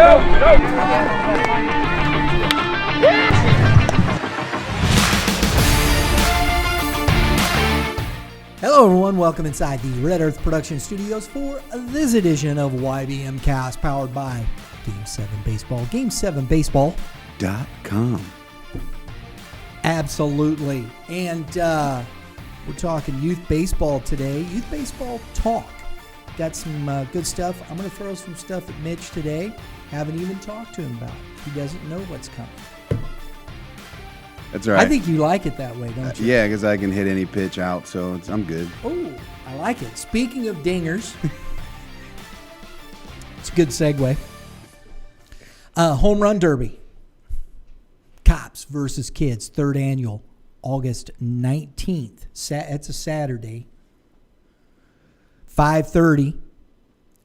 Hello, everyone. Welcome inside the Red Earth Production Studios for this edition of YBMcast, powered by Game 7 Baseball. Game7baseball.com. Absolutely. And we're talking youth baseball today. Youth baseball talk. Got some good stuff. I'm going to throw some stuff at Mitch today. Haven't even talked to him about it. He doesn't know what's coming. That's right. I think you like it that way, don't you? Yeah, because I can hit any pitch out, so I'm good. Oh, I like it. Speaking of dingers, it's a good segue. Home Run Derby. Cops versus Kids, third annual, August 19th. It's a Saturday. 5:30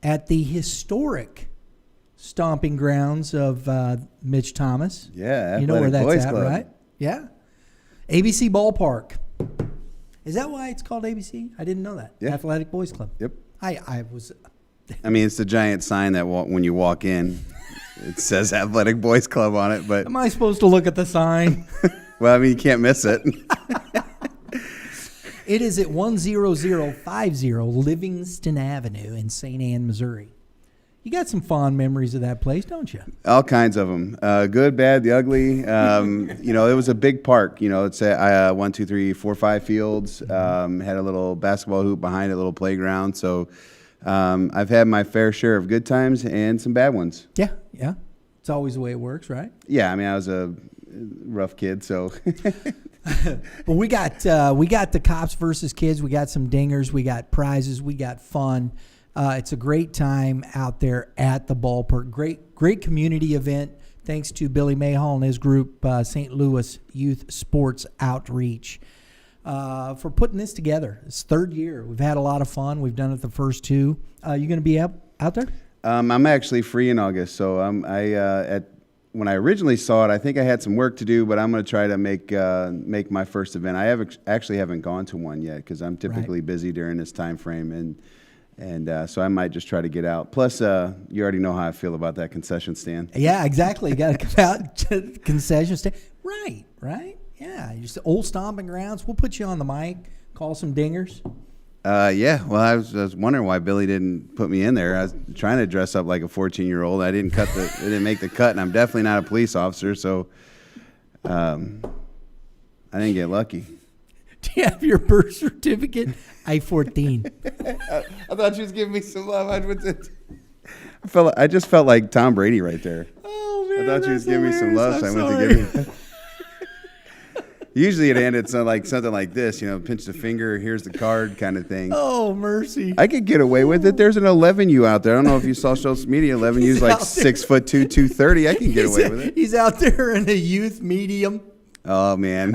at the historic stomping grounds of Mitch Thomas. Yeah, you know where that's Boys at, Club. right? Yeah. ABC Ballpark. Is that why it's called ABC? I didn't know that. Yeah. Athletic Boys Club. Yep. I was. I mean, it's the giant sign that when you walk in, it says Athletic Boys Club on it. But Am I supposed to look at the sign? well, I mean, you can't miss it. It is at 10050 Livingston Avenue in St. Anne, Missouri. You got some fond memories of that place, don't you? All kinds of them. Good, bad, the ugly. It was a big park. It's 1, 2, 3, 4, 5 fields. Had a little basketball hoop behind it, a little playground. So I've had my fair share of good times and some bad ones. Yeah. It's always the way it works, right? Yeah, I mean, I was a rough kid, so. But we got the Cops versus Kids. We got some dingers. We got prizes. We got fun. It's a great time out there at the ballpark. Great community event. Thanks to Billy Mayhall and his group, St. Louis Youth Sports Outreach, for putting this together. It's third year. We've had a lot of fun. We've done it the first two. You going to be out there? I'm actually free in August, so when I originally saw it, I think I had some work to do, but I'm going to try to make my first event. I actually haven't gone to one yet because I'm typically busy during this time frame, and so I might just try to get out. Plus, you already know how I feel about that concession stand. Yeah, exactly. You got to come out to the concession stand. Right. Yeah, just old stomping grounds. We'll put you on the mic. Call some dingers. Yeah. Well, I was wondering why Billy didn't put me in there. I was trying to dress up like a 14-year-old. I didn't make the cut, and I'm definitely not a police officer, so I didn't get lucky. Do you have your birth certificate? I-14. I thought you was giving me some love. I just felt like Tom Brady right there. Oh, man. I thought you was giving me some love, so I went sorry. to give you. Usually it ended something like this, pinch the finger, here's the card kind of thing. Oh, mercy. I could get away with it. There's an 11U out there. I don't know if you saw social media. 11U's like 6'2", 230. I can get away with it. He's out there in a youth medium. Oh, man.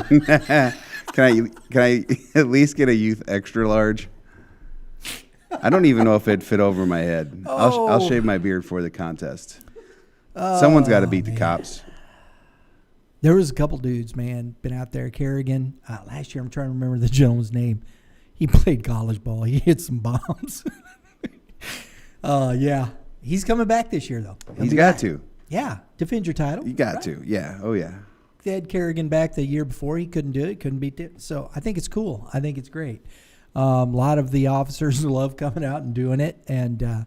Can I at least get a youth extra large? I don't even know if it'd fit over my head. I'll shave my beard for the contest. Someone's got to beat the cops. There was a couple dudes, man, been out there. Kerrigan. Last year, I'm trying to remember the gentleman's name. He played college ball. He hit some bombs. Yeah. He's coming back this year, though. He's got to. Yeah. Defend your title. You got to. Yeah. Oh, yeah. They had Kerrigan back the year before. He couldn't do it. Couldn't beat it. So I think it's cool. I think it's great. A lot of the officers love coming out and doing it, and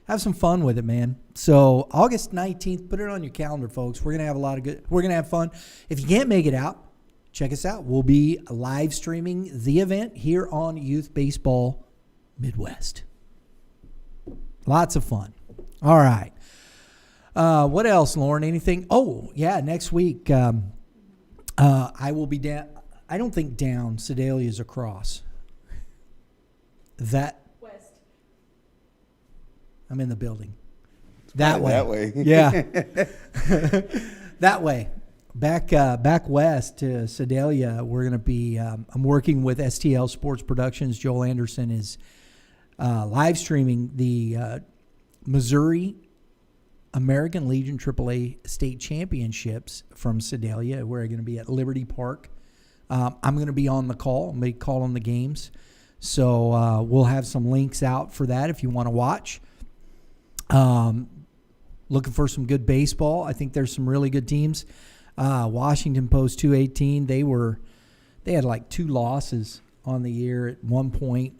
have some fun with it, man. So August 19th, put it on your calendar, folks. We're gonna have we're gonna have fun. If you can't make it out, check us out. We'll be live streaming the event here on Youth Baseball Midwest. Lots of fun. All right. What else, Lauren? Anything? Oh, yeah. Next week, I will be down. I don't think down. Sedalia's across. West. I'm in the building. That way. That way. Yeah. That way. Back west to Sedalia, we're going to be, I'm working with STL Sports Productions. Joel Anderson is live streaming the Missouri American Legion AAA state championships from Sedalia. We're going to be at Liberty Park. I'm going to be on the call. I'm going to be calling the games. So we'll have some links out for that if you want to watch. A looking for some good baseball. I think there's some really good teams. Washington Post 218. They had like 2 losses on the year at one point.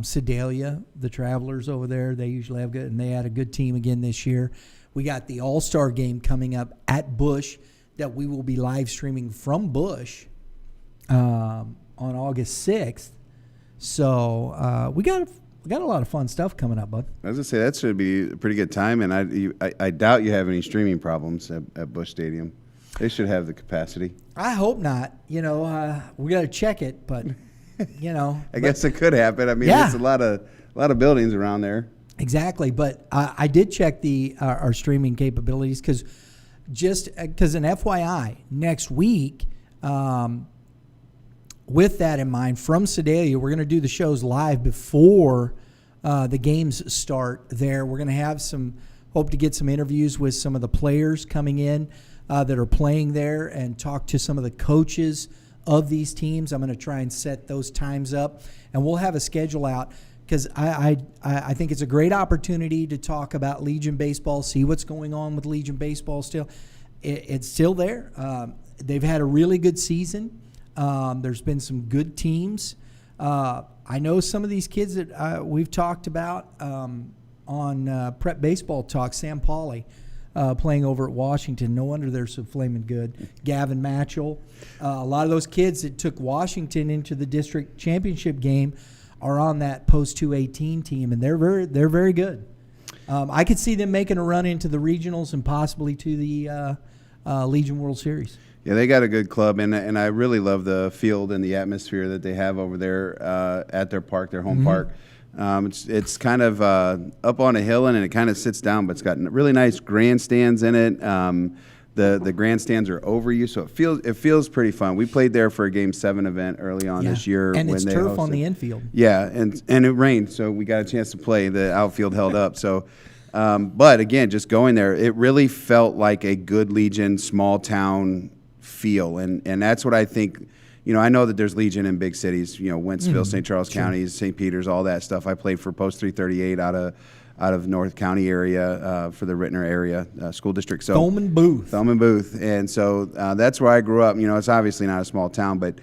Sedalia, the Travelers over there, they usually have good, and they had a good team again this year. We got the All-Star game coming up at Busch that we will be live streaming from Busch on August 6th. So we got a lot of fun stuff coming up, bud. I was going to say, that should be a pretty good time, and I doubt you have any streaming problems at Busch Stadium. They should have the capacity. I hope not. We got to check it, but, I guess it could happen. I mean, there's a lot of buildings around there. Exactly, but I did check our streaming capabilities because an FYI, next week, with that in mind, from Sedalia, we're going to do the shows live before the games start there. We're going to hope to get some interviews with some of the players coming in that are playing there and talk to some of the coaches of these teams. I'm going to try and set those times up, and we'll have a schedule out because I think it's a great opportunity to talk about Legion baseball, see what's going on with Legion baseball still. It's still there. They've had a really good season. There's been some good teams. I know some of these kids that we've talked about on Prep Baseball Talk, Sam Pauley, playing over at Washington. No wonder they're so flaming good. Gavin Matchell. A lot of those kids that took Washington into the district championship game are on that Post 218 team, and they're very good. I could see them making a run into the regionals and possibly to the Legion World Series. Yeah, they got a good club, and I really love the field and the atmosphere that they have over there at their park, their home park. It's kind of up on a hill, and it kind of sits down, but it's got really nice grandstands in it. The grandstands are over you, so it feels pretty fun. We played there for a Game 7 event early on this year. And when it's they turf hosted. on the infield. Yeah, and it rained, so we got a chance to play. The outfield held up, so. But again, just going there, it really felt like a good Legion, small town feel, and that's what I think. I know that there's Legion in big cities, Wentzville, St. Charles counties, St. Peters, all that stuff. I played for Post 338 out of North County area for the Rittner area school district. So Thurman Booth, and so that's where I grew up. It's obviously not a small town, but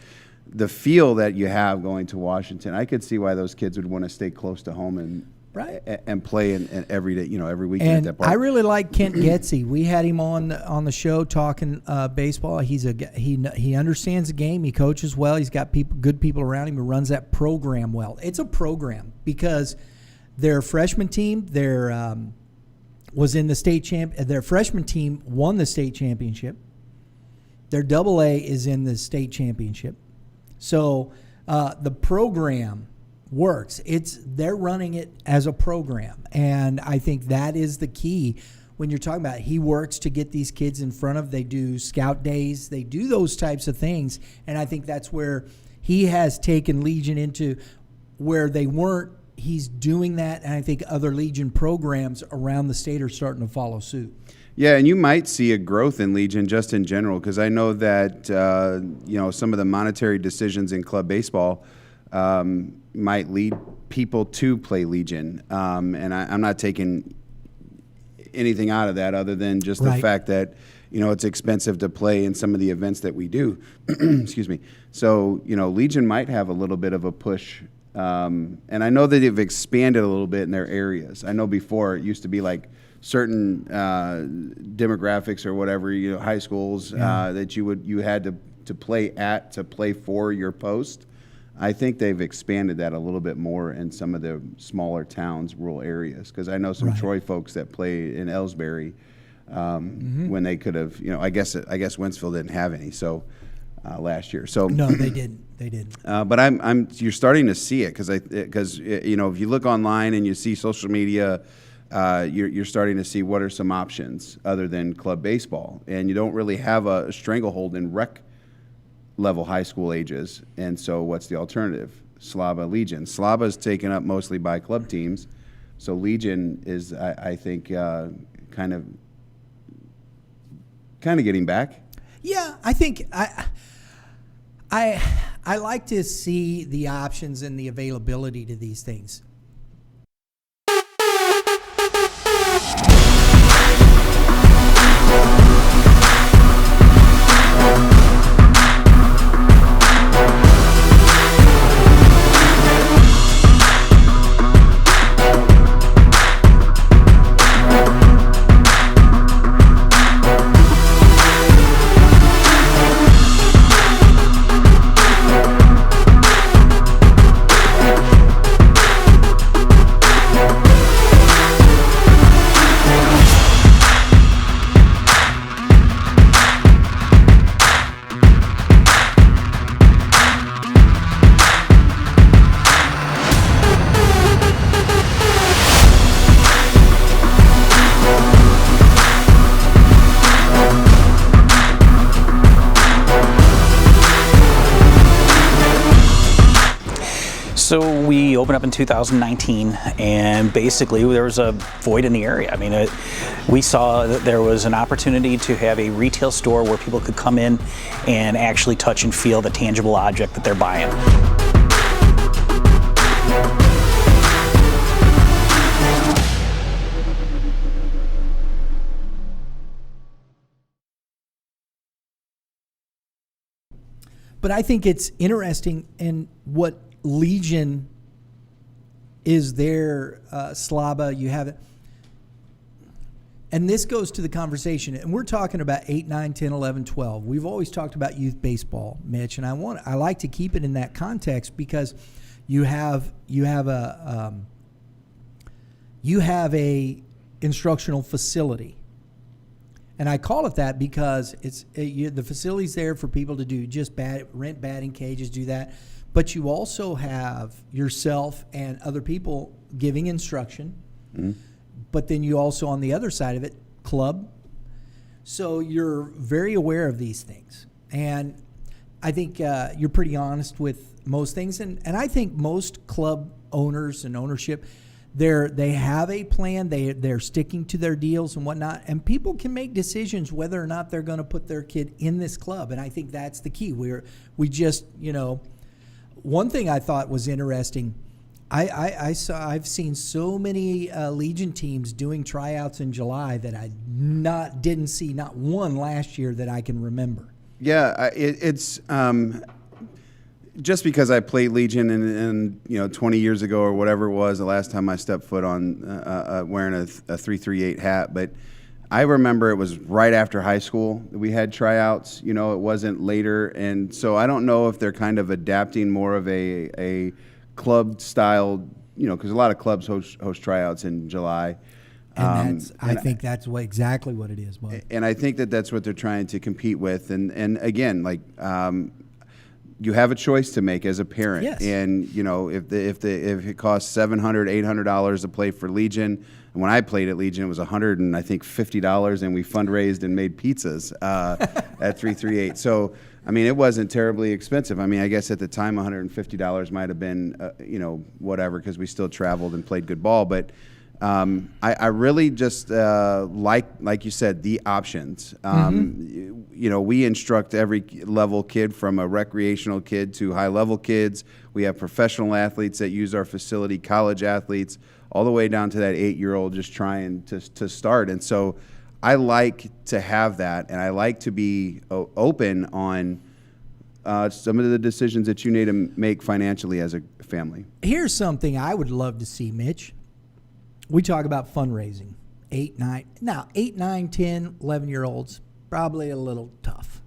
the feel that you have going to Washington, I could see why those kids would want to stay close to home and play in every day, every weekend at that park. I really like Kent Getzy. We had him on the show talking baseball. He understands the game. He coaches well. He's got good people around him. He runs that program well. It's a program because their freshman team, was in the state champ. Their freshman team won the state championship. Their AA is in the state championship. So the program works. They're running it as a program, and I think that is the key when you're talking about it. He works to get these kids in front of. They do scout days, they do those types of things, and I think that's where he has taken Legion into where they weren't. He's doing that, and I think other Legion programs around the state are starting to follow suit. Yeah, and you might see a growth in Legion just in general, because I know that some of the monetary decisions in club baseball might lead people to play Legion, and I'm not taking anything out of that other than just the fact that it's expensive to play in some of the events that we do. Excuse me. So Legion might have a little bit of a push, and I know that they've expanded a little bit in their areas. I know before it used to be like certain demographics or whatever, high schools that you had to play for your post. I think they've expanded that a little bit more in some of the smaller towns, rural areas, because I know some Troy folks that play in Ellsbury when they could have, I guess Wentzville didn't have any, so last year. So no, they didn't. But you're starting to see it because if you look online and you see social media, you're starting to see what are some options other than club baseball, and you don't really have a stranglehold in rec level high school ages. And so what's the alternative? Slava Legion. Slava is taken up mostly by club teams, so Legion is, I think, kind of getting back. Yeah, I think I like to see the options and the availability to these things. So we opened up in 2019, and basically there was a void in the area. I mean, we saw that there was an opportunity to have a retail store where people could come in and actually touch and feel the tangible object that they're buying. But I think it's interesting in what Legion is their Slava. You have it. And this goes to the conversation. And we're talking about 8, 9, 10, 11, 12. We've always talked about youth baseball, Mitch. And I like to keep it in that context because you have a instructional facility. And I call it that because the facility's there for people to do just rent batting cages, do that. But you also have yourself and other people giving instruction. Mm-hmm. But then you also, on the other side of it, club. So you're very aware of these things. And I think you're pretty honest with most things. And I think most club owners and ownership, they have a plan. They're sticking to their deals and whatnot, and people can make decisions whether or not they're going to put their kid in this club. And I think that's the key. One thing I thought was interesting. I've seen so many Legion teams doing tryouts in July that I didn't see not one last year that I can remember. Yeah, it's. Just because I played Legion and 20 years ago or whatever it was, the last time I stepped foot on wearing a 338 hat, but I remember it was right after high school that we had tryouts. It wasn't later, and so I don't know if they're kind of adapting more of a club style, because a lot of clubs host tryouts in July. And I think that's exactly what it is, Bud. And I think that's what they're trying to compete with, and again, like. You have a choice to make as a parent, yes. And if it costs $700, $800 to play for Legion, and when I played at Legion, it was $150, and we fundraised and made pizzas at 338. So I mean, it wasn't terribly expensive. I mean, I guess at the time, $150 might have been whatever, because we still traveled and played good ball, but. I really just like you said, the options. We instruct every level kid, from a recreational kid to high level kids. We have professional athletes that use our facility, college athletes, all the way down to that 8-year-old just trying to start. And so I like to have that, and I like to be open on some of the decisions that you need to make financially as a family. Here's something I would love to see, Mitch. We talk about fundraising, 8, 9. Now, 8, 9, 10, 11-year-olds, probably a little tough.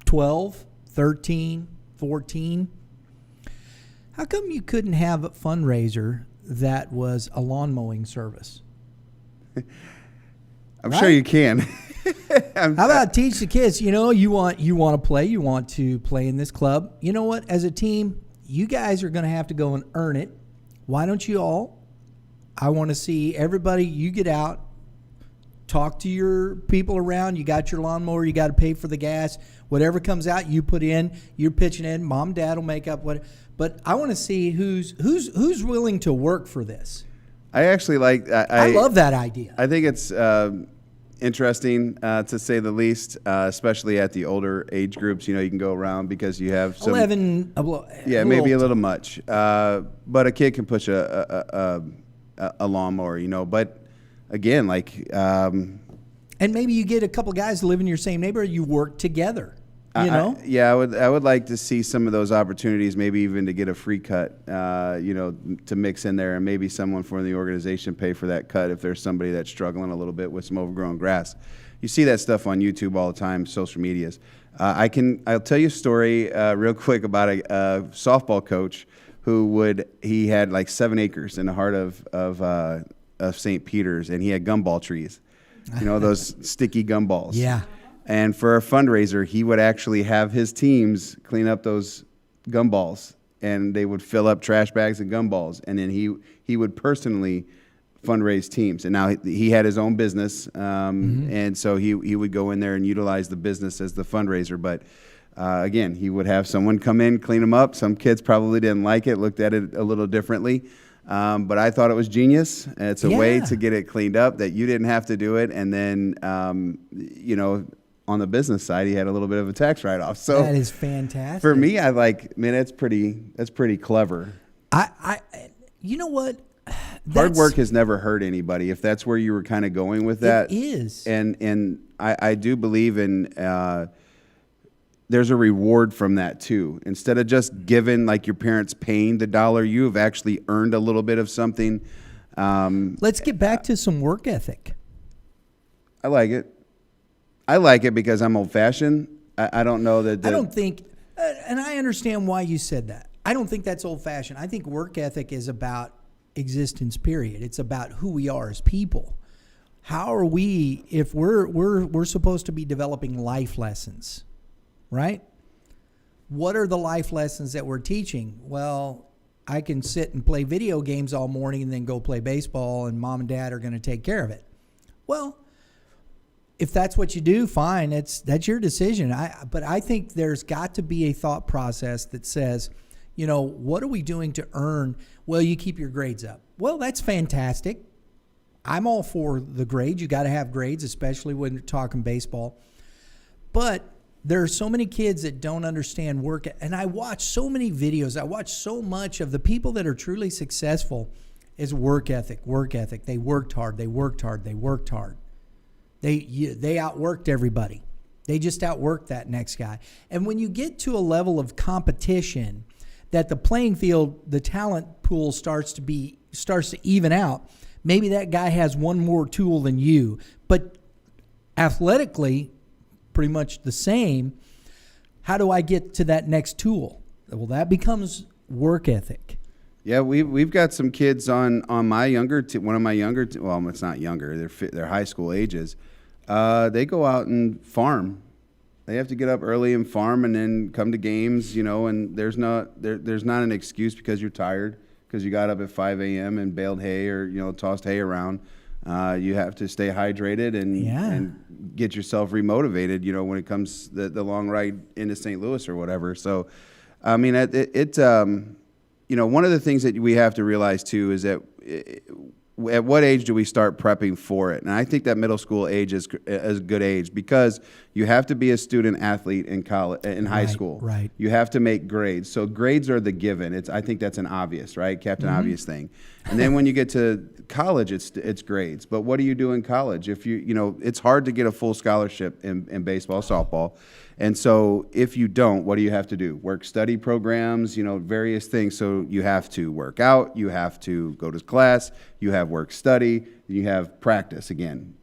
12, 13, 14. How come you couldn't have a fundraiser that was a lawn mowing service? I'm sure you can. How about teach the kids, you want to play, you want to play in this club. You know what? As a team, you guys are going to have to go and earn it. Why don't you all? I want to see everybody, you get out, talk to your people around. You got your lawnmower, you got to pay for the gas. Whatever comes out, you put in, you're pitching in. Mom, dad will make up what. But I want to see who's willing to work for this. I actually like. I love that idea. I think it's interesting to say the least, especially at the older age groups. You can go around because you have some 11. Maybe a little much. But a kid can push a lawnmower, but again, and maybe you get a couple guys who live in your same neighborhood, you work together, I would like to see some of those opportunities, maybe even to get a free cut, to mix in there, and maybe someone from the organization pay for that cut if there's somebody that's struggling a little bit with some overgrown grass. You see that stuff on YouTube all the time, social medias. I'll tell you a story real quick about a softball coach he had like 7 acres in the heart of St. Peter's, and he had gumball trees, those sticky gumballs. Yeah. And for a fundraiser, he would actually have his teams clean up those gumballs, and they would fill up trash bags and gumballs, and then he would personally fundraise teams. And now he had his own business, and so he would go in there and utilize the business as the fundraiser. But Again, he would have someone come in, clean them up. Some kids probably didn't like it, looked at it a little differently. But I thought it was genius. It's a way to get it cleaned up that you didn't have to do it. And then, on the business side, he had a little bit of a tax write-off. So that is fantastic. For me, that's pretty clever. You know what? Hard work has never hurt anybody, if that's where you were kind of going with that. It is. And I do believe in there's a reward from that too. Instead of just giving, like your parents paying the dollar, you have actually earned a little bit of something. Let's get back to some work ethic. I like it. I like it because I'm old-fashioned. I don't know that. I don't think, and I understand why you said that. I don't think that's old-fashioned. I think work ethic is about existence, period. It's about who we are as people. How are we, if we're supposed to be developing life lessons, right? What are the life lessons that we're teaching? Well, I can sit and play video games all morning and then go play baseball, and mom and dad are going to take care of it. Well, if that's what you do, fine. That's your decision. But I think there's got to be a thought process that says, what are we doing to earn? Well, you keep your grades up. Well, that's fantastic. I'm all for the grades. You got to have grades, especially when you're talking baseball. But there are so many kids that don't understand work. And I watch so many videos. I watch so much of the people that are truly successful is work ethic. They worked hard. They outworked everybody. They just outworked that next guy. And when you get to a level of competition that the playing field, the talent pool starts to even out, maybe that guy has one more tool than you, but athletically pretty much the same. How do I get to that next tool? Well, that becomes work ethic. Yeah, we've got some kids on my younger one of my younger well, it's not younger, they're high school ages. They go out and farm. They have to get up early and farm and then come to games, and there's not an excuse because you're tired because you got up at 5 a.m. and baled hay or tossed hay around. You have to stay hydrated and get yourself remotivated, when it comes the long ride into St. Louis or whatever. So, I mean, one of the things that we have to realize too is that at what age do we start prepping for it? And I think that middle school age is a good age because you have to be a student athlete in college, in high school. Right. You have to make grades. So grades are the given. I think that's an obvious, right? Captain Obvious thing. And then when you get to college, it's grades. But what do you do in college? If it's hard to get a full scholarship in baseball, softball. And so if you don't, what do you have to do? Work study programs, various things. So you have to work out, you have to go to class, you have work study, you have practice again.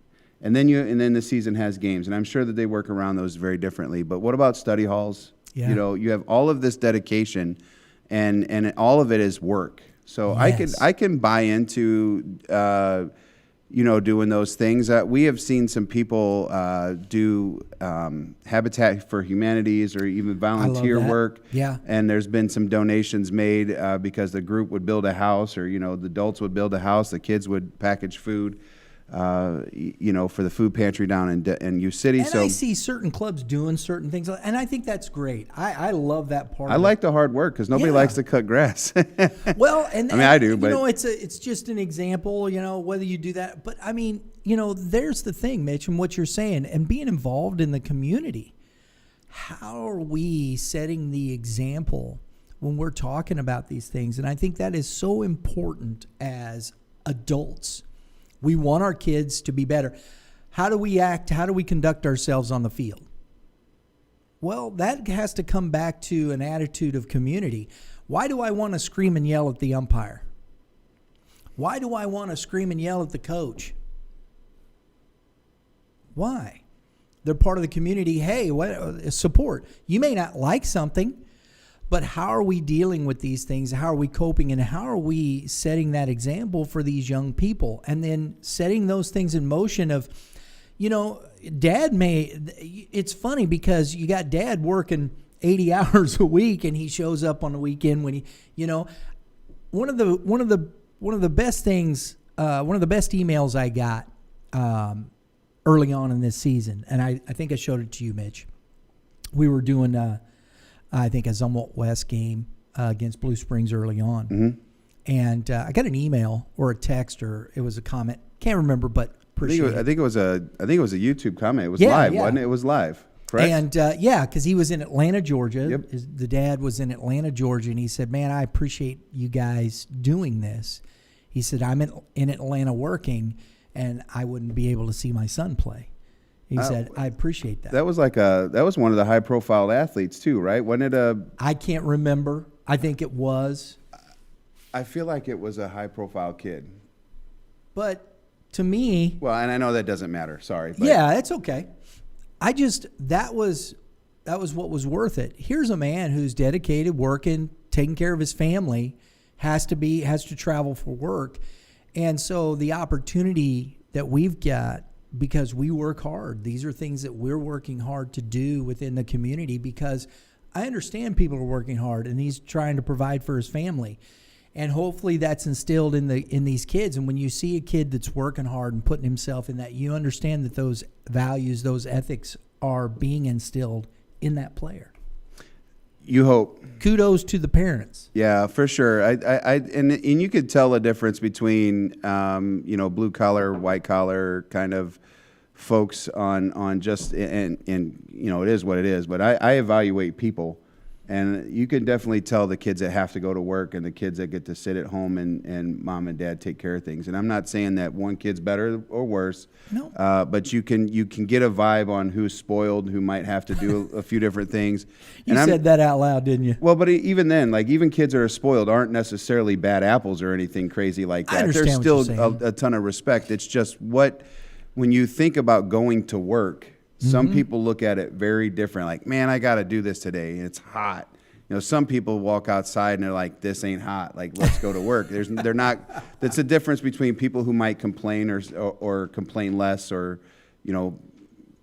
And then the season has games. And I'm sure that they work around those very differently. But what about study halls? Yeah. You have all of this dedication and all of it is work. So Yes. I can buy into doing those things. We have seen some people do Habitat for Humanities or even volunteer work. Yeah. And there's been some donations made because the group would build a house or, the adults would build a house, the kids would package food, for the food pantry down in U City. And I see certain clubs doing certain things, and I think that's great. I love that part. I like the hard work because nobody likes to cut grass. Well, and I do, but it's just an example, whether you do that. But I mean, there's the thing, Mitch, and what you're saying, and being involved in the community. How are we setting the example when we're talking about these things? And I think that is so important as adults. We want our kids to be better. How do we act? How do we conduct ourselves on the field? Well, that has to come back to an attitude of community. Why do I want to scream and yell at the umpire? Why do I want to scream and yell at the coach? Why? They're part of the community. Hey, support. You may not like something, but how are we dealing with these things? How are we coping? And how are we setting that example for these young people? And then setting those things in motion of, it's funny because you got dad working 80 hours a week and he shows up on the weekend when one of the best things, one of the best emails I got early on in this season, and I think I showed it to you, Mitch. We were doing I think, a Zumwalt West game against Blue Springs early on. And I got an email or a text, or it was a comment. Can't remember, but appreciate I think it was a YouTube comment. It was Yeah, live, yeah. wasn't it? It was live, correct? And because he was in Atlanta, Georgia. The dad was in Atlanta, Georgia, and he said, "Man, I appreciate you guys doing this." He said, "I'm in Atlanta working, and I wouldn't be able to see my son play." He said, "I appreciate that." That was one of the high profile athletes too, right? Wasn't it I can't remember. I think it was. I feel like it was a high profile kid. But to me, Well, and I know that doesn't matter. Sorry. But yeah, it's okay. That was what was worth it. Here's a man who's dedicated, working, taking care of his family, has to travel for work. And so the opportunity that we've got, because we work hard, these are things that we're working hard to do within the community, because I understand people are working hard and he's trying to provide for his family. And hopefully that's instilled in these kids. And when you see a kid that's working hard and putting himself in that, you understand that those values, those ethics are being instilled in that player. You hope. Kudos to the parents. Yeah, for sure. And you could tell a difference between blue collar, white collar kind of folks on just and it is what it is. But I evaluate people. And you can definitely tell the kids that have to go to work and the kids that get to sit at home and mom and dad take care of things. And I'm not saying that one kid's better or worse. No. But you can get a vibe on who's spoiled, who might have to do a few different things. You said that out loud, didn't you? Well, but even then, like even kids that are spoiled aren't necessarily bad apples or anything crazy like that. I understand There's what still you're saying. a ton of respect. It's just when you think about going to work, some people look at it very different. Like, man, I got to do this today. It's hot. Some people walk outside and they're like, "This ain't hot. Like, let's go to work." They're not. That's a difference between people who might complain or complain less, or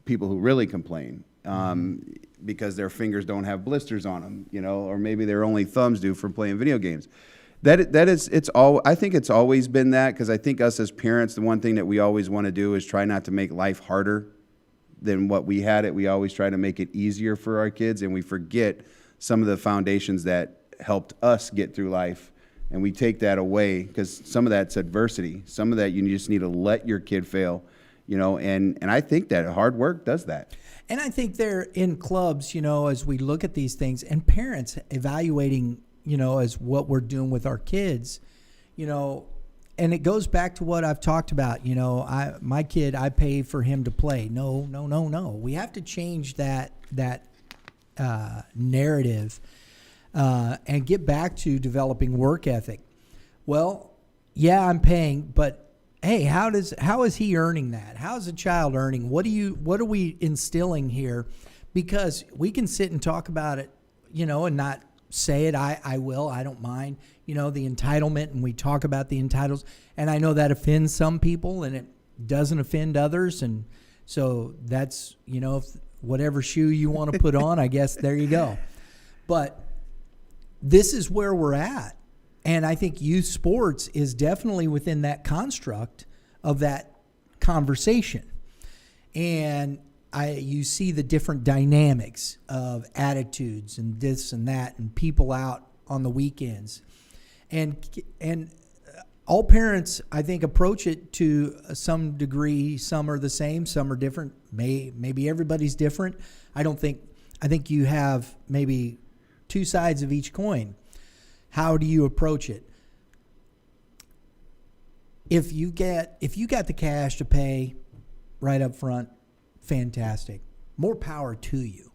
people who really complain because their fingers don't have blisters on them, or maybe their only thumbs do for playing video games. I think it's always been that, because I think us as parents, the one thing that we always want to do is try not to make life harder than what we had it. We always try to make it easier for our kids, and we forget some of the foundations that helped us get through life, and we take that away because some of that's adversity. Some of that you just need to let your kid fail, and I think that hard work does that. And I think they're in clubs, as we look at these things, and parents evaluating, as what we're doing with our kids, and it goes back to what I've talked about. My kid, I pay for him to play. No. We have to change that narrative and get back to developing work ethic. Well, yeah, I'm paying, but hey, how is he earning that? How is a child earning? What are we instilling here? Because we can sit and talk about it, and not say it. I don't mind, the entitlement, and we talk about the entitles, and I know that offends some people and it doesn't offend others. And so that's, if whatever shoe you want to put on, I guess there you go. But this is where we're at. And I think youth sports is definitely within that construct of that conversation. And you see the different dynamics of attitudes and this and that, and people out on the weekends. And all parents, I think, approach it to some degree. Some are the same, some are different. Maybe everybody's different. I think you have maybe two sides of each coin. How do you approach it? If you got the cash to pay right up front, fantastic. More power to you.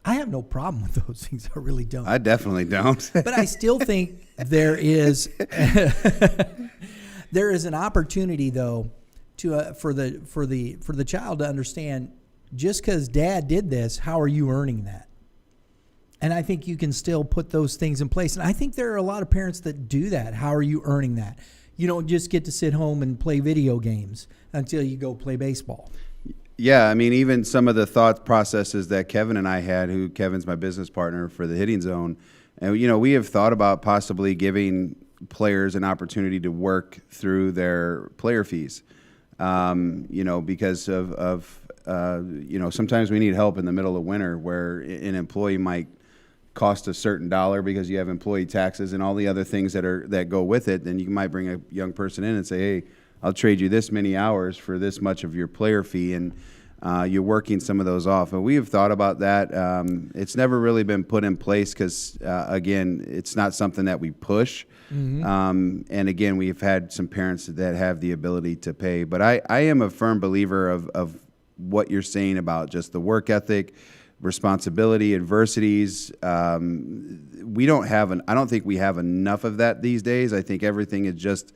I have no problem with those things. I really don't. I definitely don't. But I still think there is an opportunity, though, to for the child to understand, just because dad did this, how are you earning that? And I think you can still put those things in place. And I think there are a lot of parents that do that. How are you earning that? You don't just get to sit home and play video games until you go play baseball. Yeah, I mean, even some of the thought processes that Kevin and I had, Kevin's my business partner for the Hitting Zone, and we have thought about possibly giving players an opportunity to work through their player fees, because of sometimes we need help in the middle of winter where an employee might cost a certain dollar because you have employee taxes and all the other things that go with it, then you might bring a young person in and say, hey, I'll trade you this many hours for this much of your player fee, and you're working some of those off. And we have thought about that. It's never really been put in place because, again, it's not something that we push. And again, we've had some parents that have the ability to pay. But I am a firm believer of what you're saying about just the work ethic, responsibility, adversities. We don't have I don't think we have enough of that these days. I think everything is just,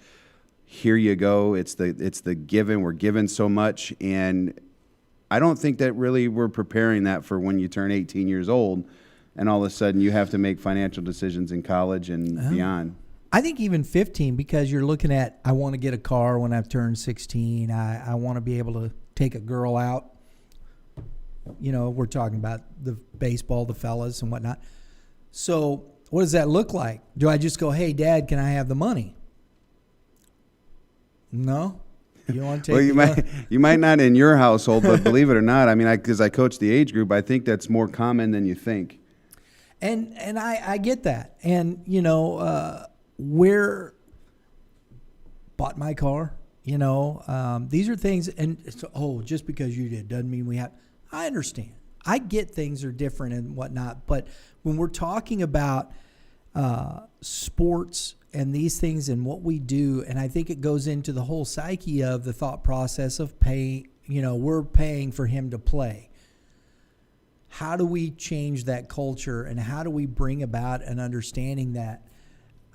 here you go. It's the given. We're given so much, and I don't think that really we're preparing that for when you turn 18 years old, and all of a sudden you have to make financial decisions in college and beyond. I think even 15, because you're looking at, I want to get a car when I've turned 16. I want to be able to take a girl out. You know, we're talking about the baseball, the fellas and whatnot. So what does that look like? Do I just go, hey, Dad, can I have the money? No. You want to take Well, you might not in your household, but believe it or not, I mean, because I coach the age group, I think that's more common than you think. And I get that. And, you know, where bought my car, you know, these are things, and just because you did doesn't mean we have. I understand. I get things are different and whatnot, but when we're talking about sports and these things and what we do, and I think it goes into the whole psyche of the thought process of pay. You know, we're paying for him to play. How do we change that culture, and how do we bring about an understanding that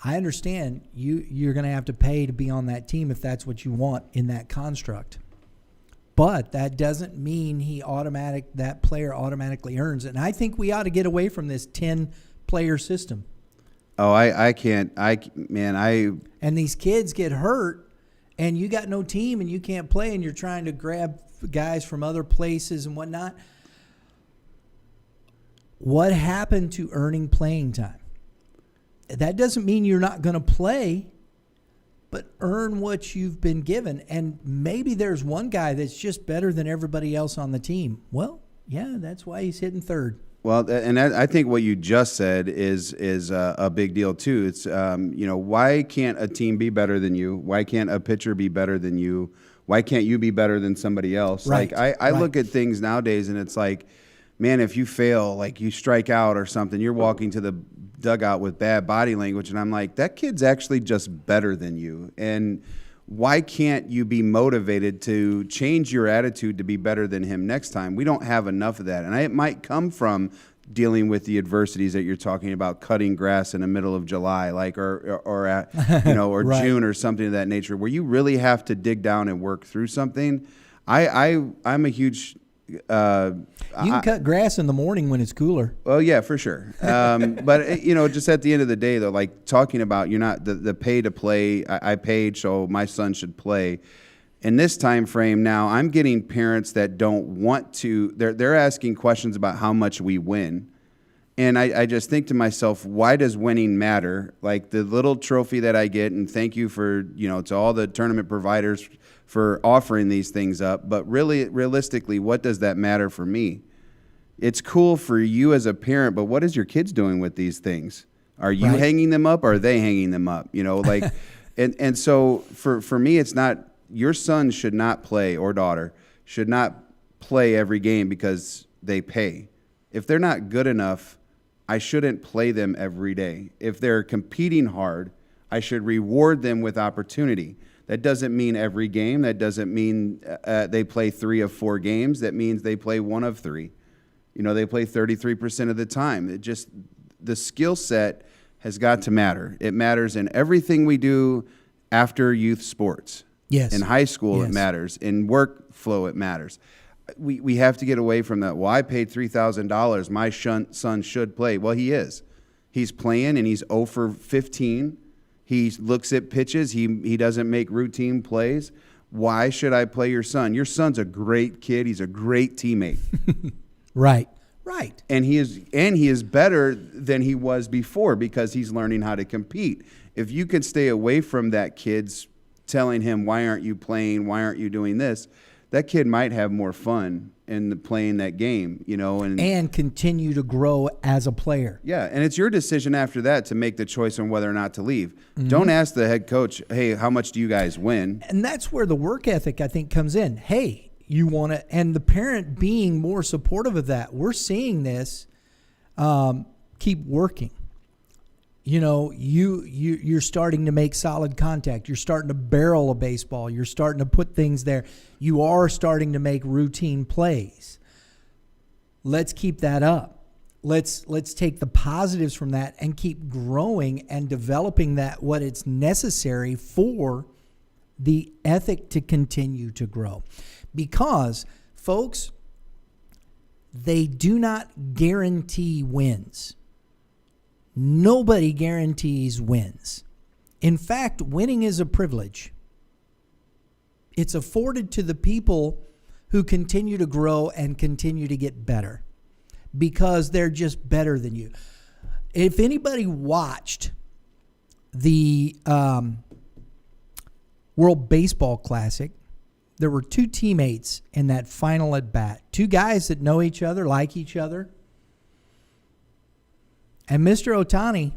I understand you're going to have to pay to be on that team if that's what you want in that construct. But that doesn't mean that player automatically earns. And I think we ought to get away from this 10-player system. Oh, I can't. And these kids get hurt, and you got no team, and you can't play, and you're trying to grab guys from other places and whatnot. What happened to earning playing time? That doesn't mean you're not going to play, but earn what you've been given. And maybe there's one guy that's just better than everybody else on the team. Well, yeah, that's why he's hitting third. Well, and I think what you just said is a big deal too. It's why can't a team be better than you? Why can't a pitcher be better than you? Why can't you be better than somebody else? Right. Like I look at things nowadays, and it's like, man, if you fail, like you strike out or something, you're walking to the dugout with bad body language, and I'm like, that kid's actually just better than you. And why can't you be motivated to change your attitude to be better than him next time? We don't have enough of that, and it might come from dealing with the adversities that you're talking about, cutting grass in the middle of July, like or at right. June or something of that nature, where you really have to dig down and work through something. I'm a huge. You can cut grass in the morning when it's cooler. Well, yeah, for sure. But just at the end of the day, though, like talking about you're not the pay to play. I paid, so my son should play. In this time frame now, I'm getting parents that don't want to. They're asking questions about how much we win, and I just think to myself, why does winning matter? Like the little trophy that I get, and thank you for to all the tournament providers for offering these things up, but really, realistically, what does that matter for me? It's cool for you as a parent, but what is your kids doing with these things? Are you right. hanging them up? Or are they hanging them up? And so for me, it's not, your son should not play, or daughter should not play every game because they pay. If they're not good enough, I shouldn't play them every day. If they're competing hard, I should reward them with opportunity. That doesn't mean every game. That doesn't mean they play 3 of 4 games. That means they play 1 of 3. They play 33% of the time. The skill set has got to matter. It matters in everything we do after youth sports. Yes. In high school, yes. It matters. In workflow, it matters. We have to get away from that. Well, I paid $3,000. My son should play. Well, he is. He's playing, and he's 0 for 15. He looks at pitches. He doesn't make routine plays. Why should I play your son? Your son's a great kid. He's a great teammate. Right. And he is better than he was before because he's learning how to compete. If you can stay away from that kid's telling him, why aren't you playing? Why aren't you doing this? that kid might have more fun in playing that game, and continue to grow as a player. Yeah, and it's your decision after that to make the choice on whether or not to leave. Mm-hmm. Don't ask the head coach, hey, how much do you guys win? And that's where the work ethic, I think, comes in. Hey, you want to, and the parent being more supportive of that. We're seeing this. Keep working. You're starting to make solid contact. You're starting to barrel a baseball. You're starting to put things there. You are starting to make routine plays. Let's keep that up. Let's take the positives from that and keep growing and developing that, what it's necessary for the ethic to continue to grow. Because, folks, they do not guarantee wins. Nobody guarantees wins. In fact, winning is a privilege. It's afforded to the people who continue to grow and continue to get better because they're just better than you. If anybody watched the World Baseball Classic, there were two teammates in that final at bat, two guys that know each other, like each other. And Mr. Ohtani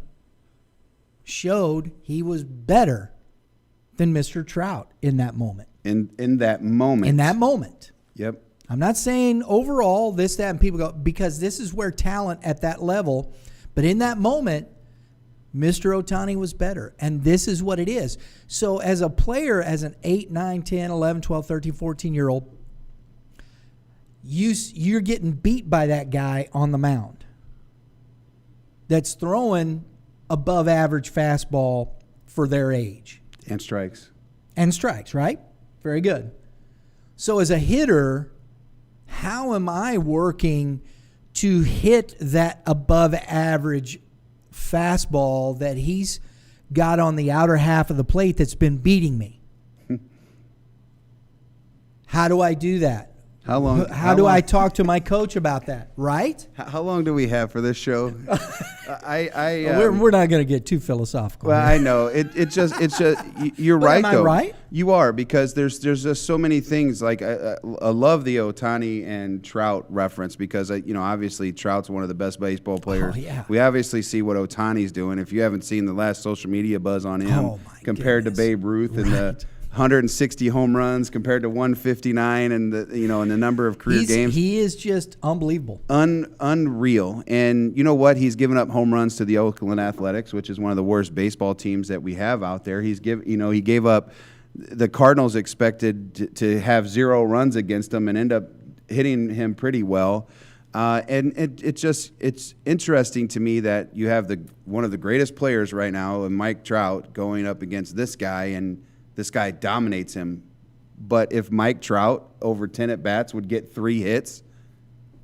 showed he was better than Mr. Trout in that moment. In that moment. In that moment. Yep. I'm not saying overall this, that, and people go, because this is where talent at that level. But in that moment, Mr. Ohtani was better. And this is what it is. So as a player, as an 8, 9, 10, 11, 12, 13, 14-year-old, you're getting beat by that guy on the mound that's throwing above average fastball for their age. And strikes. And strikes, right? Very good. So as a hitter, how am I working to hit that above average fastball that he's got on the outer half of the plate that's been beating me? How do I do that? How do I talk to my coach about that? Right? How long do we have for this show? We're not going to get too philosophical. Well, I know it's just you're right am though. I right? You are, because there's just so many things. Like I love the Ohtani and Trout reference because obviously Trout's one of the best baseball players. Oh, yeah. We obviously see what Ohtani's doing. If you haven't seen the last social media buzz on him compared to Babe Ruth and the 160 home runs compared to 159 and the number of career games. He is just unbelievable. Unreal. And you know what? He's given up home runs to the Oakland Athletics, which is one of the worst baseball teams that we have out there. He gave up. The Cardinals expected to have 0 runs against him and end up hitting him pretty well. And it's interesting to me that you have one of the greatest players right now, Mike Trout, going up against this guy, and this guy dominates him. But if Mike Trout over 10 at-bats would get 3 hits,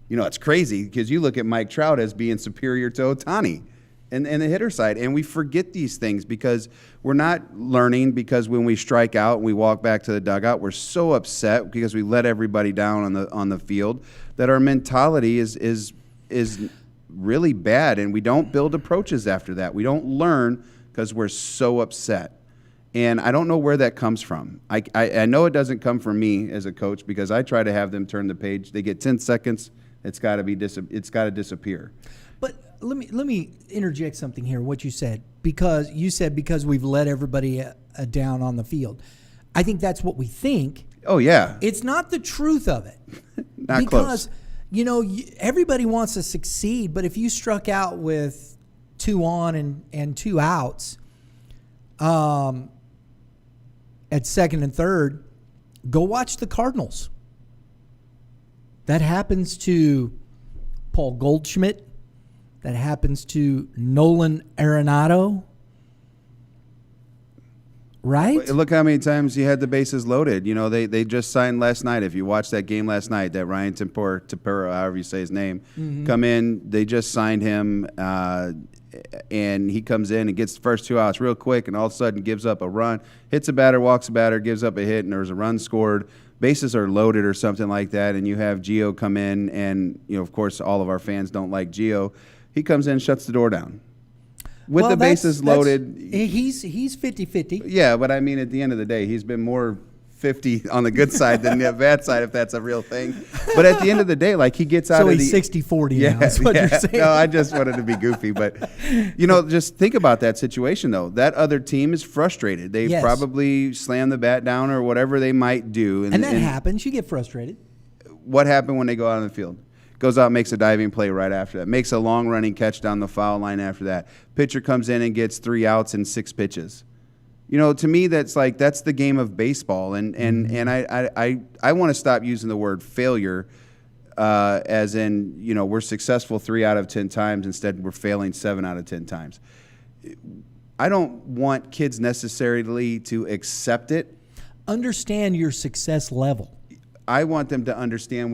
it's crazy because you look at Mike Trout as being superior to Ohtani and the hitter side. And we forget these things because we're not learning, because when we strike out and we walk back to the dugout, we're so upset because we let everybody down on the field that our mentality is really bad, and we don't build approaches after that. We don't learn because we're so upset. And I don't know where that comes from. I know it doesn't come from me as a coach, because I try to have them turn the page. They get 10 seconds. It's got to disappear. But let me interject something here. What you said, because we've let everybody down on the field. I think that's what we think. Oh yeah. It's not the truth of it. Not because, close. Everybody wants to succeed, but if you struck out with 2 on and 2 outs, at second and third, go watch the Cardinals. That happens to Paul Goldschmidt. That happens to Nolan Arenado. Right? Look how many times he had the bases loaded. They just signed last night. If you watched that game last night, that Ryan Tempura, however you say his name, come in. They just signed him, and he comes in and gets the first 2 outs real quick, and all of a sudden gives up a run, hits a batter, walks a batter, gives up a hit, and there's a run scored. Bases are loaded or something like that, and you have Gio come in, and of course all of our fans don't like Gio. He comes in, shuts the door down. With the bases loaded. He's 50-50. Yeah, but I mean, at the end of the day, he's been more 50 on the good side than the bad side, if that's a real thing. But at the end of the day, like, he gets out So of he's the 60-40 now, that's what you're saying. No, I just wanted to be goofy. But, just think about that situation, though. That other team is frustrated. They Yes. probably slam the bat down or whatever they might do. And that happens. You get frustrated. What happened when they go out on the field? Goes out, makes a diving play right after that. Makes a long running catch down the foul line after that. Pitcher comes in and gets 3 outs in 6 pitches. To me, that's the game of baseball, and I want to stop using the word failure, as in we're successful 3 out of 10 times. Instead, we're failing 7 out of 10 times. I don't want kids necessarily to accept it. Understand your success level. I want them to understand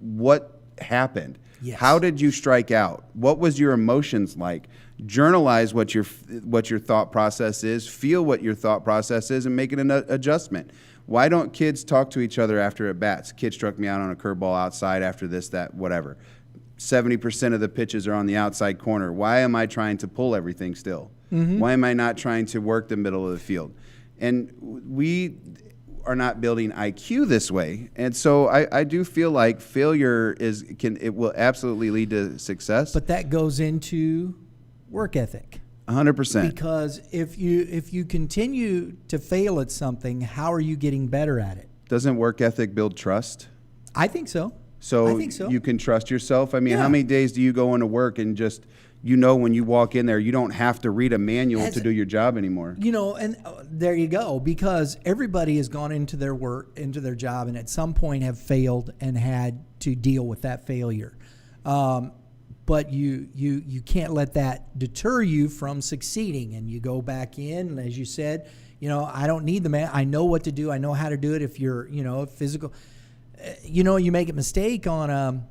what happened. Yes. How did you strike out? What was your emotions like? Journalize what your thought process is. Feel what your thought process is, and make an adjustment. Why don't kids talk to each other after at bats? Kid struck me out on a curveball outside after this, that, whatever. 70% of the pitches are on the outside corner. Why am I trying to pull everything still? Mm-hmm. Why am I not trying to work the middle of the field? And we are not building IQ this way. And so I do feel like failure will absolutely lead to success. But that goes into work ethic. 100%. Because if you continue to fail at something, how are you getting better at it? Doesn't work ethic build trust? I think so. So, I think so. You can trust yourself? I mean, Yeah. How many days do you go into work and just, when you walk in there, you don't have to read a manual to do your job anymore? And there you go. Because everybody has gone into their work, into their job, and at some point have failed and had to deal with that failure. But you can't let that deter you from succeeding, and you go back in, and as you said, I don't need the man. I know what to do. I know how to do it. If you're, physical, you make a mistake on a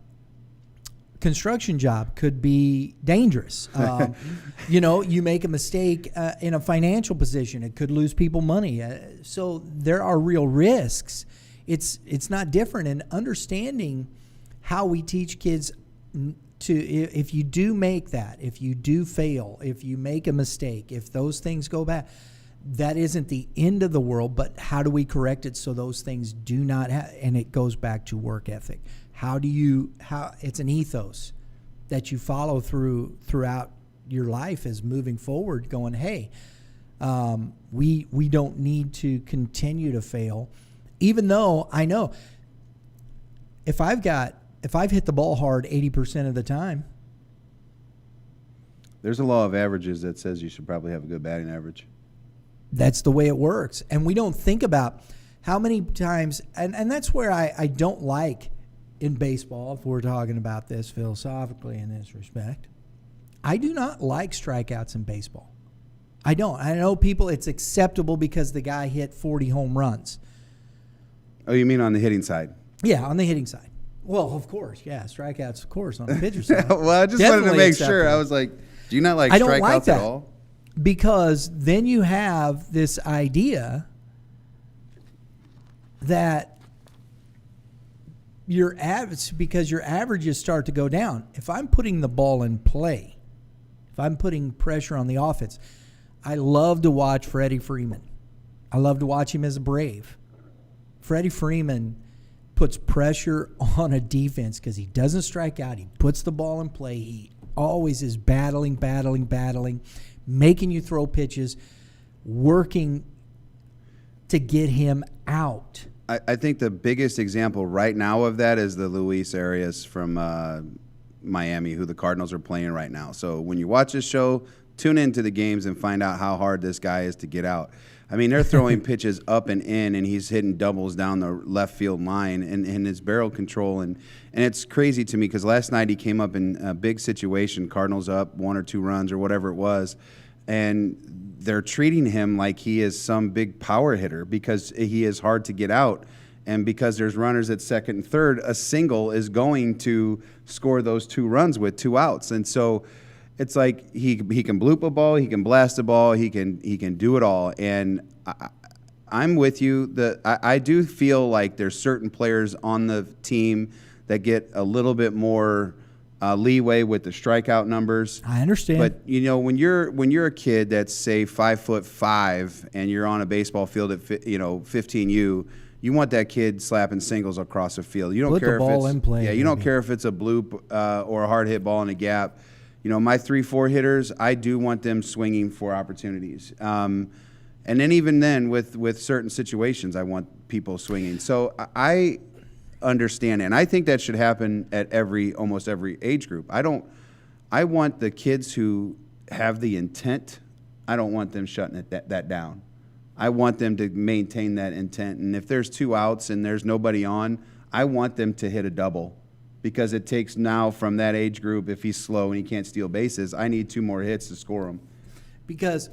construction job, could be dangerous. You make a mistake in a financial position, it could lose people money. So there are real risks. It's not different. And understanding how we teach kids if you do make that, if you do fail, if you make a mistake, if those things go bad, that isn't the end of the world, but how do we correct it so those things do not and it goes back to work ethic. How it's an ethos that you follow throughout your life as moving forward, going, hey, we don't need to continue to fail, even though I know if I've hit the ball hard 80% of the time. There's a law of averages that says you should probably have a good batting average. That's the way it works. And we don't think about how many times, and that's where I don't like in baseball, if we're talking about this philosophically in this respect, I do not like strikeouts in baseball. I don't. I know people, it's acceptable because the guy hit 40 home runs. Oh, you mean on the hitting side? Yeah, on the hitting side. Well, of course, yeah, strikeouts, of course, on the pitcher side. Well, I just wanted to make sure. I was like, do you not like strikeouts at all? Because then you have this idea that your averages start to go down. If I'm putting the ball in play, if I'm putting pressure on the offense, I love to watch Freddie Freeman. I love to watch him as a Brave. Freddie Freeman puts pressure on a defense because he doesn't strike out. He puts the ball in play. He always is battling, making you throw pitches, working to get him out. I think the biggest example right now of that is the Luis Arias from Miami, who the Cardinals are playing right now. So when you watch this show, tune into the games and find out how hard this guy is to get out. I mean, they're throwing pitches up and in, and he's hitting doubles down the left field line, and his barrel control. And it's crazy to me because last night he came up in a big situation, Cardinals up 1 or 2 runs or whatever it was, and they're treating him like he is some big power hitter because he is hard to get out. And because there's runners at second and third, a single is going to score those 2 runs with 2 outs. And so it's like he can bloop a ball, he can blast a ball, he can do it all. And I'm with you. I do feel like there's certain players on the team that get a little bit more leeway with the strikeout numbers. I understand. But when you're a kid that's say 5'5" and you're on a baseball field at 15U, you want that kid slapping singles across the field. You don't Put care the ball if it's in play. yeah. You don't baby. care if it's a bloop or a hard hit ball in a gap. My 3-4 hitters, I do want them swinging for opportunities. And then even then, with certain situations, I want people swinging. So I understand it. And I think that should happen at almost every age group. I want the kids who have the intent, I don't want them shutting that down. I want them to maintain that intent. And if there's 2 outs and there's nobody on, I want them to hit a double, because it takes now from that age group, if he's slow and he can't steal bases, I need 2 more hits to score him. Because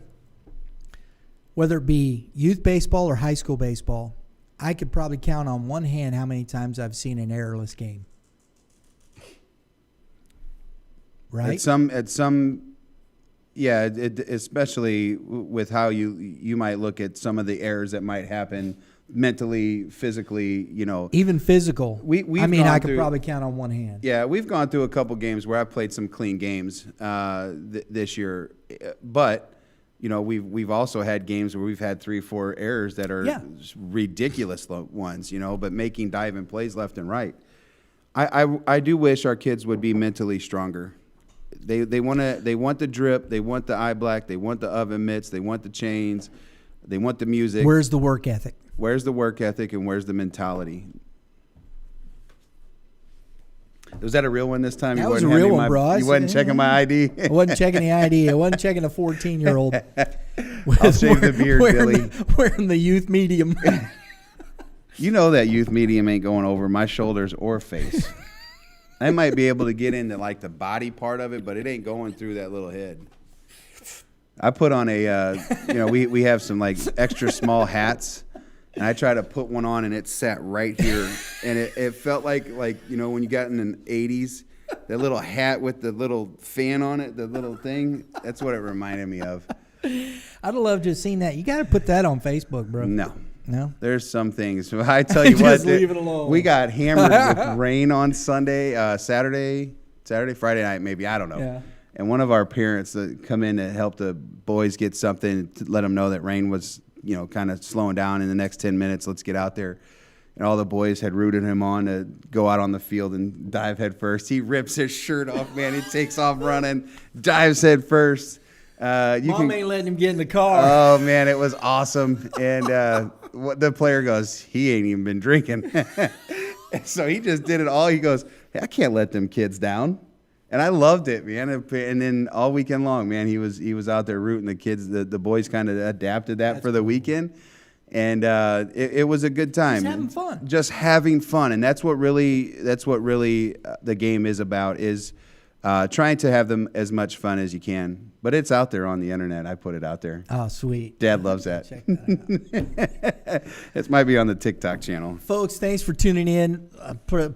whether it be youth baseball or high school baseball, I could probably count on one hand how many times I've seen an errorless game. Right? At some, yeah, especially with how you might look at some of the errors that might happen mentally, physically, Even physical. I could through, probably count on one hand. Yeah, we've gone through a couple games where I played some clean games this year, but we've also had games where we've had 3-4 errors that are ridiculous ones, but making diving plays left and right. I do wish our kids would be mentally stronger. They want the drip, they want the eye black, they want the oven mitts, they want the chains, they want the music. Where's the work ethic? Where's the work ethic and where's the mentality? Was that a real one this time? That was a real one, bro. You wasn't checking my ID? I wasn't checking the ID. I wasn't checking a 14-year-old. I'll shave the beard, Billy. Wearing the youth medium. You know that youth medium ain't going over my shoulders or face. I might be able to get into like the body part of it, but it ain't going through that little head. I put on we have some like extra small hats, and I tried to put one on, and it sat right here, and it felt like when you got in the 80s, that little hat with the little fan on it, the little thing. That's what it reminded me of. I'd have loved to have seen that. You got to put that on Facebook, bro. No. There's some things. I tell you what, leave it alone. We got hammered with rain on Sunday, Saturday, Friday night, maybe, I don't know. Yeah. And one of our parents come in to help the boys get something to let them know that rain was, kind of slowing down in the next 10 minutes. Let's get out there. And all the boys had rooted him on to go out on the field and dive head first. He rips his shirt off, man. He takes off running, dives head first. Mom ain't letting him get in the car. Oh, man, it was awesome. And the player goes, he ain't even been drinking. So he just did it all. He goes, hey, I can't let them kids down. And I loved it, man. And then all weekend long, man, he was out there rooting the kids. The boys kind of adapted that for the weekend. And it was a good time. Just having fun. And that's what really the game is about, is trying to have them as much fun as you can. But it's out there on the internet. I put it out there. Oh, sweet. Dad loves that. Check that out. It might be on the TikTok channel. Folks, thanks for tuning in.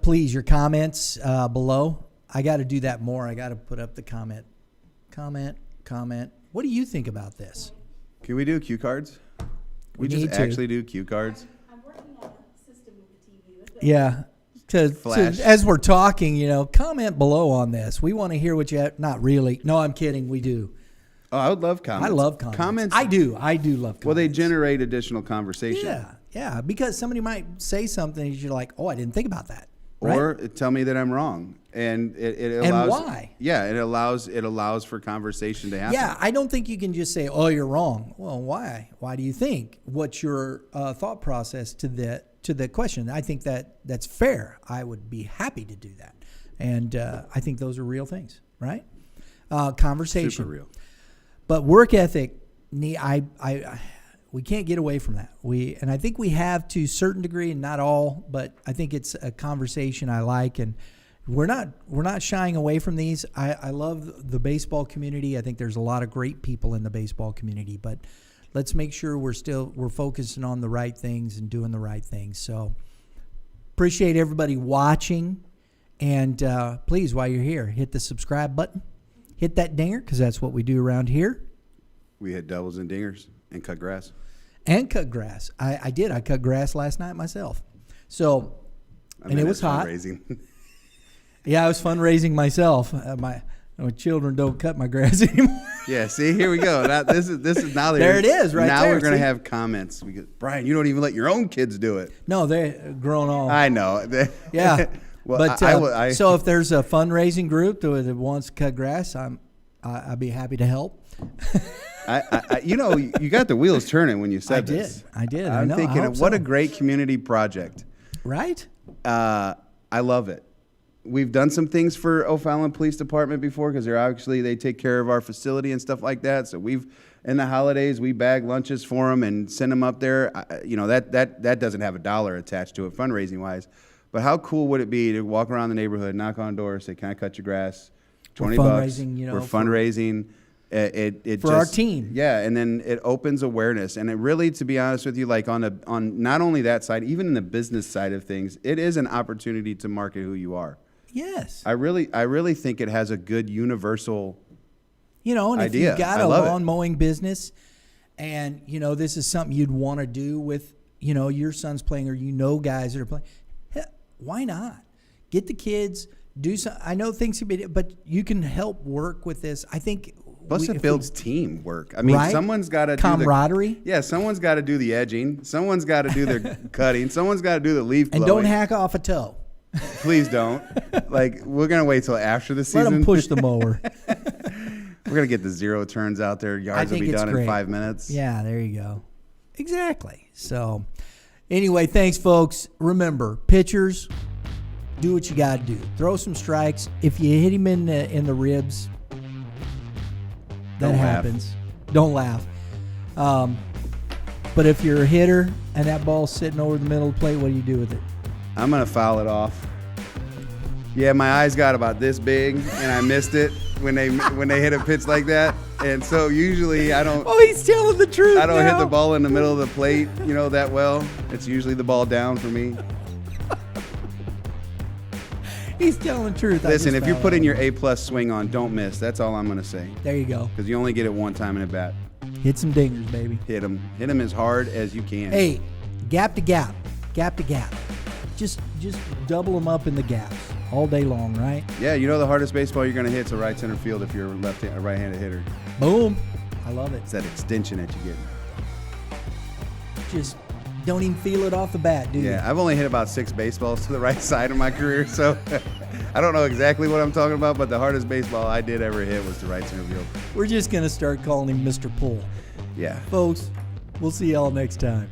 Please, your comments below. I got to do that more. I got to put up the comment. What do you think about this? Can we do cue cards? We just actually do cue cards? I'm working on a system with the TV. Yeah. As we're talking, comment below on this. We want to hear what you have. Not really. No, I'm kidding. We do. Oh, I would love comments. I love comments. I do love comments. Well, they generate additional conversation. Yeah. Because somebody might say something and you're like, oh, I didn't think about that. Right? Or tell me that I'm wrong. And it allows. And why? Yeah, it allows for conversation to happen. Yeah, I don't think you can just say, oh, you're wrong. Well, why? Why do you think? What's your thought process to the question? I think that's fair. I would be happy to do that. And I think those are real things, right? Conversation. Super real. But work ethic, we can't get away from that. And I think we have to a certain degree, and not all, but I think it's a conversation I like, and we're not shying away from these. I love the baseball community. I think there's a lot of great people in the baseball community, but let's make sure we're focusing on the right things and doing the right things. So appreciate everybody watching, and please, while you're here, hit the subscribe button, hit that dinger, because that's what we do around here. We hit doubles and dingers and cut grass. And cut grass. I did. I cut grass last night myself. So, and it was hot. Yeah, I was fundraising myself. My children don't cut my grass anymore. Yeah, see, here we go. This is now There it is, right now there, we're going to see? have comments. We go, Brian, you don't even let your own kids do it. No, they're grown all. I know. Yeah. Well, but so if there's a fundraising group that wants to cut grass, I'd be happy to help. you got the wheels turning when you said this. I did. I'm I thinking, hope what so. a great community project. Right? I love it. We've done some things for O'Fallon Police Department before because they take care of our facility and stuff like that. So in the holidays, we bag lunches for them and send them up there. That doesn't have a dollar attached to it fundraising wise. But how cool would it be to walk around the neighborhood, knock on doors, say, "Can I cut your grass?" $20. Fundraising, We're fundraising. It for just, our team. Yeah, and then it opens awareness, and it really, to be honest with you, like on not only that side, even in the business side of things, it is an opportunity to market who you are. Yes. I really think it has a good universal. And idea. if you've got I a love it. lawn mowing business, and this is something you'd want to do with your son's playing, or guys that are playing, why not get the kids? Do some. I know things can be, but you can help work with this. I think. Plus, it builds teamwork. I mean, right? someone's got to camaraderie. Someone's got to do the edging. Someone's got to do the cutting. Someone's got to do the leaf blowing. And don't hack off a toe. Please don't. We're gonna wait till after the season. Let them push the mower. We're gonna get the zero turns out there. Yards will be done in 5 minutes. Yeah, there you go. Exactly. So, anyway, thanks, folks. Remember, pitchers, do what you got to do. Throw some strikes. If you hit him in the ribs, that Don't laugh. happens. Don't laugh. But if you're a hitter and that ball's sitting over the middle of the plate, what do you do with it? I'm gonna foul it off. Yeah, my eyes got about this big, and I missed it when they hit a pitch like that. And so usually I don't. Oh, he's telling the truth. I don't hit the now. ball in the middle of the plate, that well. It's usually the ball down for me. He's telling the truth. Listen, if you're putting your A+ swing on, don't miss. That's all I'm gonna say. There you go. Because you only get it one time in a bat. Hit some dingers, baby. Hit them as hard as you can. Hey, gap to gap, gap to gap. Just double them up in the gaps all day long, right? Yeah, the hardest baseball you're gonna hit is a right center field if you're a right-handed hitter. Boom. I love it. It's that extension that you get. Just don't even feel it off the bat, do you? Yeah, I've only hit about 6 baseballs to the right side of my career, so I don't know exactly what I'm talking about, but the hardest baseball I did ever hit was the right center field. We're just going to start calling him Mr. Pull. Yeah. Folks, we'll see y'all next time.